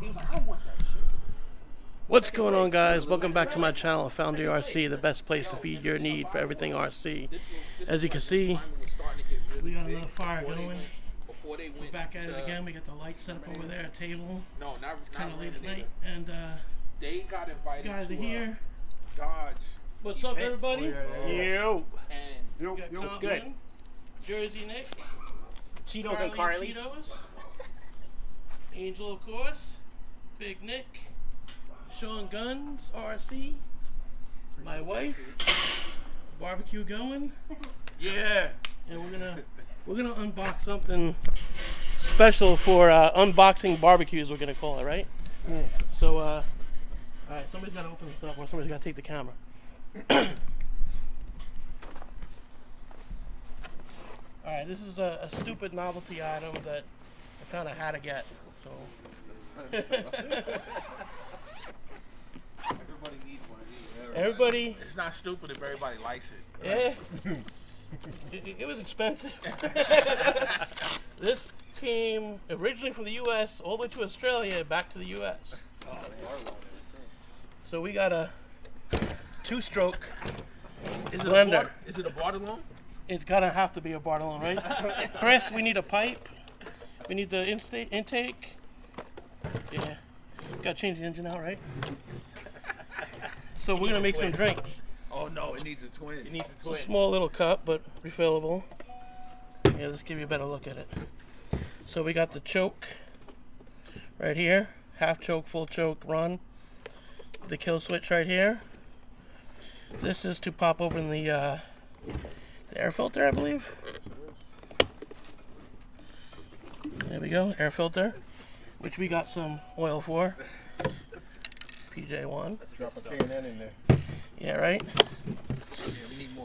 He was like, I want that shit. What's going on, guys? Welcome back to my channel, Foundry RC, the best place to feed your need for everything RC. As you can see, we got another fire going. We're back at it again. We got the light set up over there, a table. No, not kind of late at night, and they got invited. guys are here. Dodge. What's up, everybody? You. And We got good. Jersey Nick, Cheetos and Carly. Cheetos, Angel, of course, Big Nick, Sean Guns RC, my wife, barbecue going. yeah. And we're gonna unbox something special for unboxing barbecues. We're gonna call it, right? Yeah. So, all right, somebody's gotta open this up, or somebody's gotta take the camera. All right, this is a stupid novelty item that I kind of had to get. So. Everybody needs one of these. Everybody. It's not stupid if everybody likes it. Right? Yeah. It was expensive. This came originally from the U.S. all the way to Australia, back to the U.S. So we got a two-stroke blender. Is it a Bartolone? It's gotta have to be a Bartolone, right? Chris, we need a pipe. We need the intake. Yeah. Gotta change the engine out, right? So we're gonna make some drinks. Oh no, it needs a twin. It needs a It's twin. a small little cup, but refillable. Yeah, let's give you a better look at it. So we got the choke right here. Half choke, full choke, run. The kill switch right here. This is to pop open the air filter, I believe. There we go, air filter, which we got some oil for. PJ1. Let's drop a K&N in there. Yeah, right?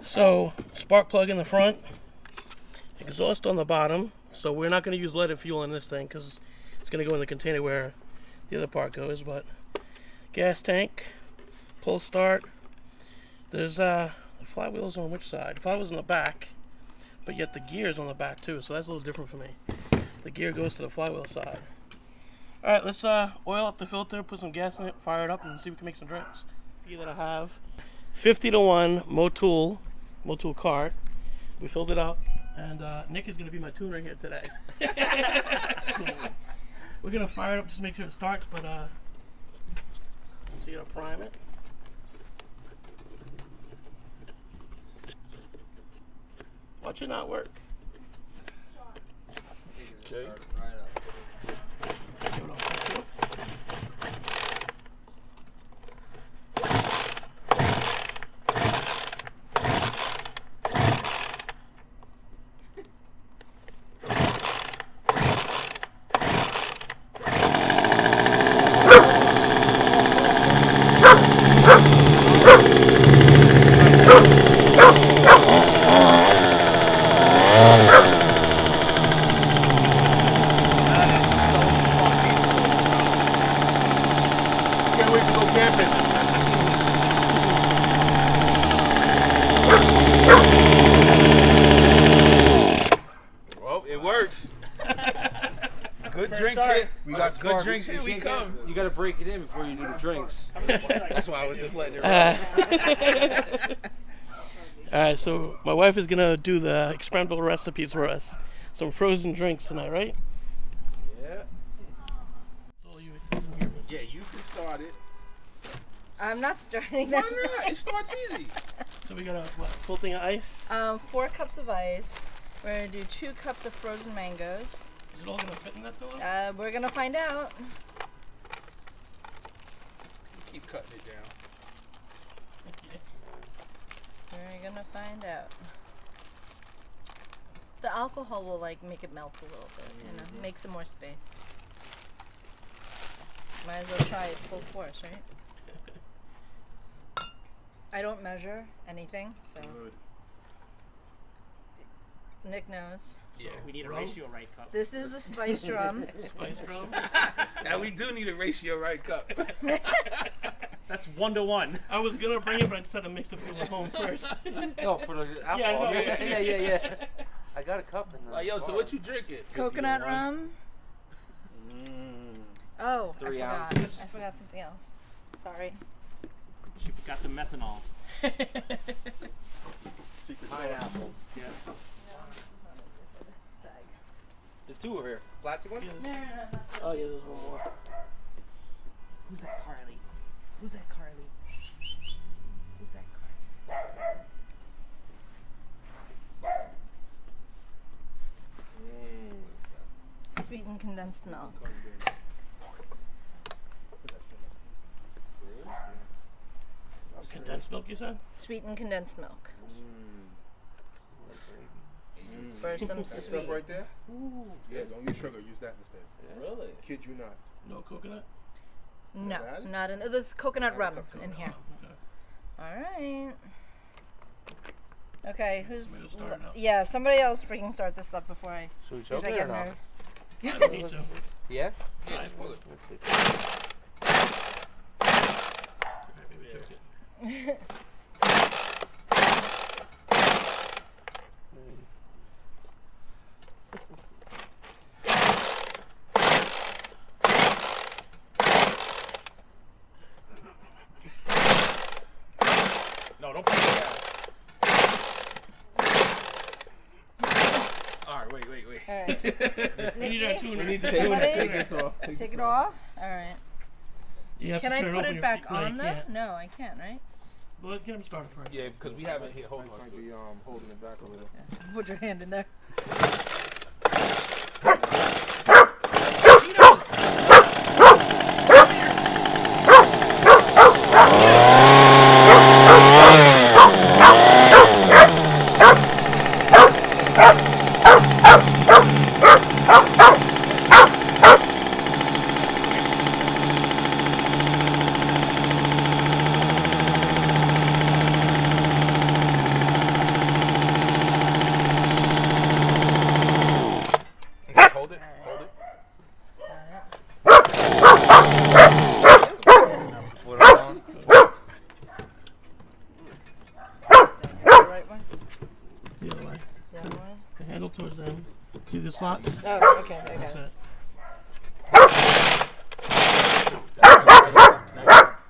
So, spark plug in the front, exhaust on the bottom. So we're not going to use leaded fuel in this thing because it's going to go in the container where the other part goes. But gas tank, pull start. There's flywheels on which side? The flywheel's on the back, but yet the gear's on the back too. So that's a little different for me. The gear goes to the flywheel side. All right, let's oil up the filter, put some gas in it, fire it up, and see if we can make some drinks. That I have 50-to-1 Motul cart. We filled it up, and Nick is going to be my tuner here today. We're going to fire it up just to make sure it starts, but so you got to prime it. Watch it not work. Okay. Can't wait to go camping. Well, it works. Good First drinks start. here. We got Good drinks here. We come. You gotta break it in before you do the drinks. That's why I was just letting it run. All right, so my wife is going to do the experimental recipes for us. Some frozen drinks tonight, right? Yeah. Yeah, you can start it. I'm not starting Why that. not? It starts easy. So we got a full thing of ice. 4 cups of ice. We're gonna do 2 cups of frozen mangoes. Is it all going to fit in that though? We're gonna find out. Keep cutting it down. We're gonna find out. The alcohol will like make it melt a little bit, you know, make some more space. Might as well try it full force, right? I don't measure anything, so Nick knows. Yeah, we need a ratio right cup. This is the spice drum. Spice drum? Now we do need a ratio right cup. That's 1-to-1. I was going to bring it, but I decided to mix the fuel at home first. No, for the alcohol. Yeah, I know. Yeah. I got a cup in there. Yo, so what you drinking? Coconut rum. Oh, 3 I forgot. ounces. I forgot something else. Sorry. She forgot the methanol. Secret Pineapple. Yeah. The 2 over here. Plastic one? Oh yeah, there's one more. Who's that Carly? Who's that Carly? Who's that Carly? Sweetened condensed milk. Condensed milk, you said? Sweetened condensed milk. For some That sweet. stuff right there? Yeah, don't use sugar. Use that instead. Really? Kid you not. No coconut? No, Add it? not in. There's coconut Add a rum cup to in it. here. Okay. All right. Okay, who's? Somebody start now. Yeah, somebody else freaking start this stuff before I. Should we Because choke I it or get not? nervous. I don't need to. Yeah? Yeah, just pull it. Maybe choke it. No, don't put it down. Alright, wait. All right. We need our Nikki, tuna. somebody Take this off. take it off. All right. You have Can to I turn put over it your back feet. No, on you though? can't. No, I can't. Right? Well, let's get him started first. Yeah, because we haven't hit hold on Might to it. be holding it back a little. Put your hand in there. Hold it. Hold it. Put it on. The right one. The other way. The other one. The handle towards them. See the slots? Oh, okay. I That's got it. it.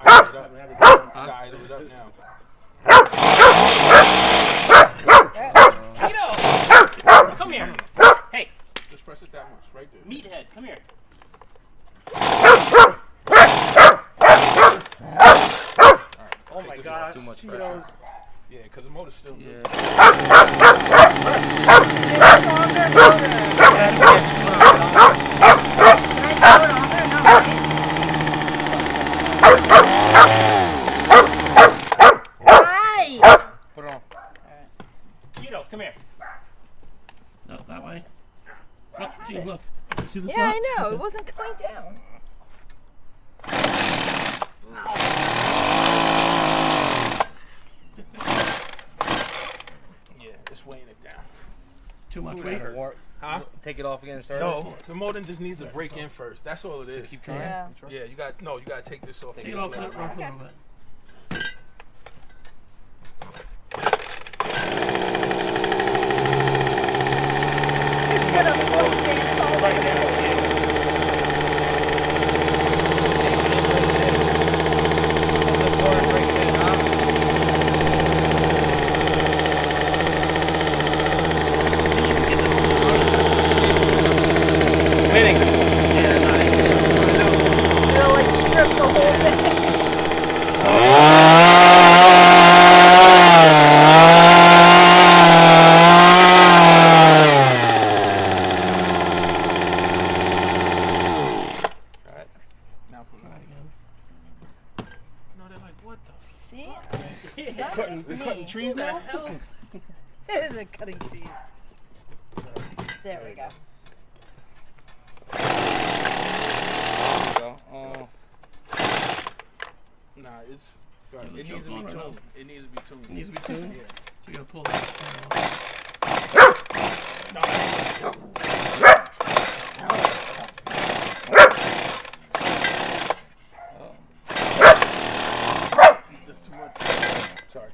Gotta idle it up now. Cheeto! Come here. Hey, Just press it that much, right there. meathead, come here. Oh my gosh. Too much Cheetos. pressure. Yeah, because the motor's still good. It's longer, longer. Can I throw it on there? No, right? Why? Put it on. Cheetos, come here. No, that way. No, gee, look. See the Yeah, slots? I know. It wasn't going down. Yeah, it's weighing it down. Too much Ooh, weight. that hurt. War- Huh? Take it off again and start No, the motor just needs to break in first. That's all it is. Keep trying. Yeah. Yeah, you got to take this off. Take it off and run for a little bit. It's gonna float dance all the way. It'll like strip the whole thing. Now put it on. No, they're like, what the? See? They're cutting trees now? They're cutting trees. There we go. Oh. Nah, it's. Yeah, It the needs choke's to be on right tuned. now. It needs to be tuned. It needs to be tuned? Yeah. So you gotta pull that. That's too much. Sorry.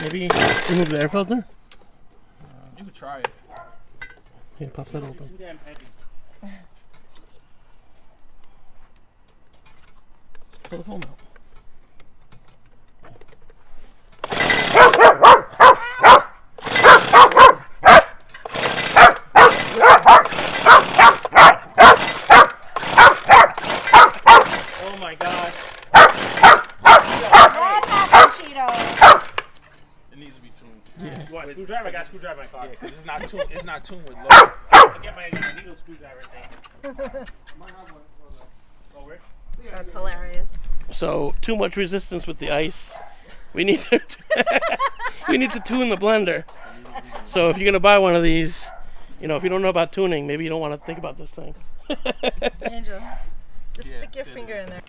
Maybe remove the air filter? You can try it. Here, pop that open. Too damn heavy. Pull the foam out. Oh my god. It needs to be tuned. Yeah. You want a screwdriver? I got a screwdriver in my car. Yeah, because it's not tuned. It's not tuned with low. I'll get my needle screwdriver thing. Over. That's hilarious. So too much resistance with the ice. We need to we need to tune the blender. So if you're gonna buy one of these, you know, if you don't know about tuning, maybe you don't want to think about this thing. Angel, just stick your finger in there.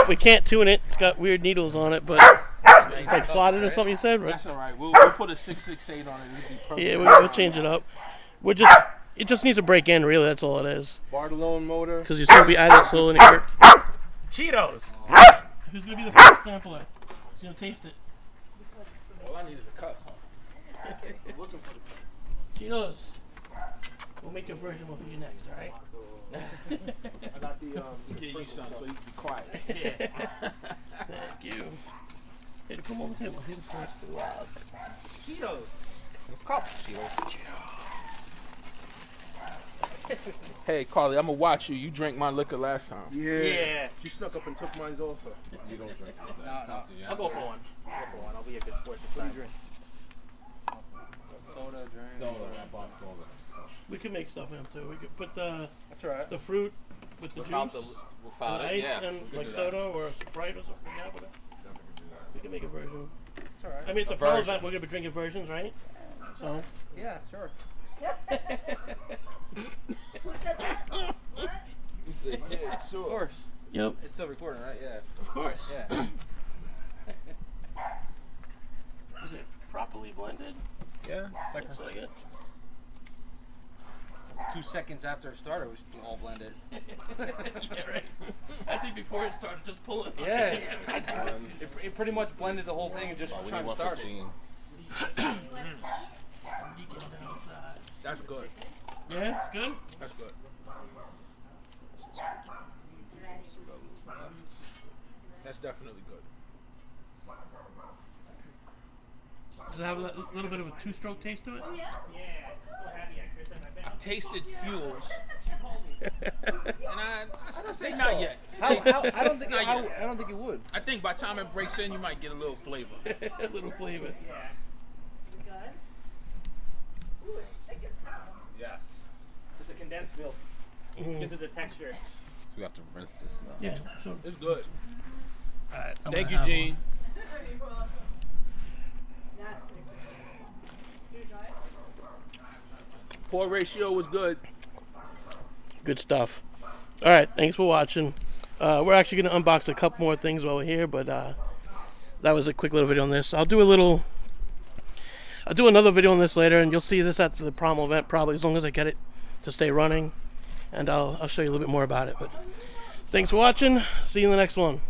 We can't tune it. It's got weird needles on it, but it's like slotted or something. You said, right? That's all right. We'll put a 668 on it. It'll be perfect. Yeah, we'll change it up. It just needs to break in. Really, that's all it is. Bartolone motor. Because you still be idling slowly and it hurts. Cheetos. Who's gonna be the first sampler? Who's gonna taste it? All I need is a cup. Cheetos. We'll make a version for you next, all right? I got the Get you some so you can be quiet. Thank you. Hey, come on the table. Here's the first. Wow. Cheetos. It's called Cheetos. Hey, Carly, I'm gonna watch you. You drank my liquor last time. Yeah. She snuck up and took mine also. You don't drink this. No. I'll go for one. I'll be a good sport this time. Soda, drink. Soda. I bought soda. We can make stuff in them too. We could put the That's the fruit with the Without juice, without and it, ice, yeah. and we can like do soda or Sprite or something. Yeah, whatever. We can make a version. It's alright. I mean, at the A final version. event, we're gonna be drinking versions, right? So. Yeah, sure. Yeah, Of sure. course. Yep. It's still recording, right? Yeah. Of course. Yeah. Is it properly blended? Yeah. Looks like it. 2 seconds after it started, it was all blended. Yeah, right. I think before it started, just pull it. Yeah. It pretty much blended the whole thing and just trying to start it. That's good. Yeah, it's good. That's good. That's definitely good. Does it have a little bit of a two-stroke taste to it? I've tasted fuels, and I say not yet. I don't think I don't think it would. I think by the time it breaks in, you might get a little flavor. A little flavor. Yes. It's a condensed milk. Gives it the texture. We have to rinse this now. Yeah. So, It's good. all right. I'm Thank gonna you, have Gene. Pour ratio was good. one. Good stuff. All right. Thanks for watching. We're actually gonna unbox a couple more things while we're here, but that was a quick little video on this. I'll do another video on this later, and you'll see this at the promo event probably, as long as I get it to stay running, and I'll show you a little bit more about it. But thanks for watching. See you in the next one.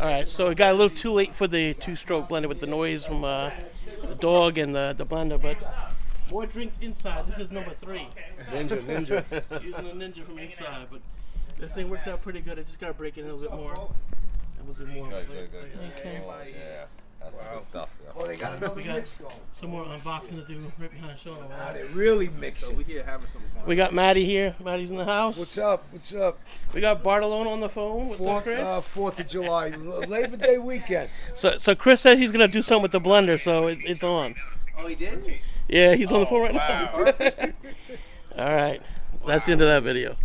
All right, so it got a little too late for the two-stroke blender with the noise from the dog and the blender, but more drinks inside. This is number 3. Ninja. Using a Ninja from inside, but this thing worked out pretty good. I just gotta break it in a little bit more, and we'll do more. Good. Okay. Oh, yeah. That's some good stuff. Yeah. Oh, they got another We got mix going. some more unboxing to do right behind Sean. Now they really mix it. We here having some fun. We got Maddie here. Maddie's in the house. What's up? What's up? We got Bartolone on the phone. What's up, Chris? 4th of July, Labor Day weekend. So Chris said he's gonna do something with the blender, so it's on. Oh, he did? Yeah, he's on the phone right now. All right, that's the end of that video.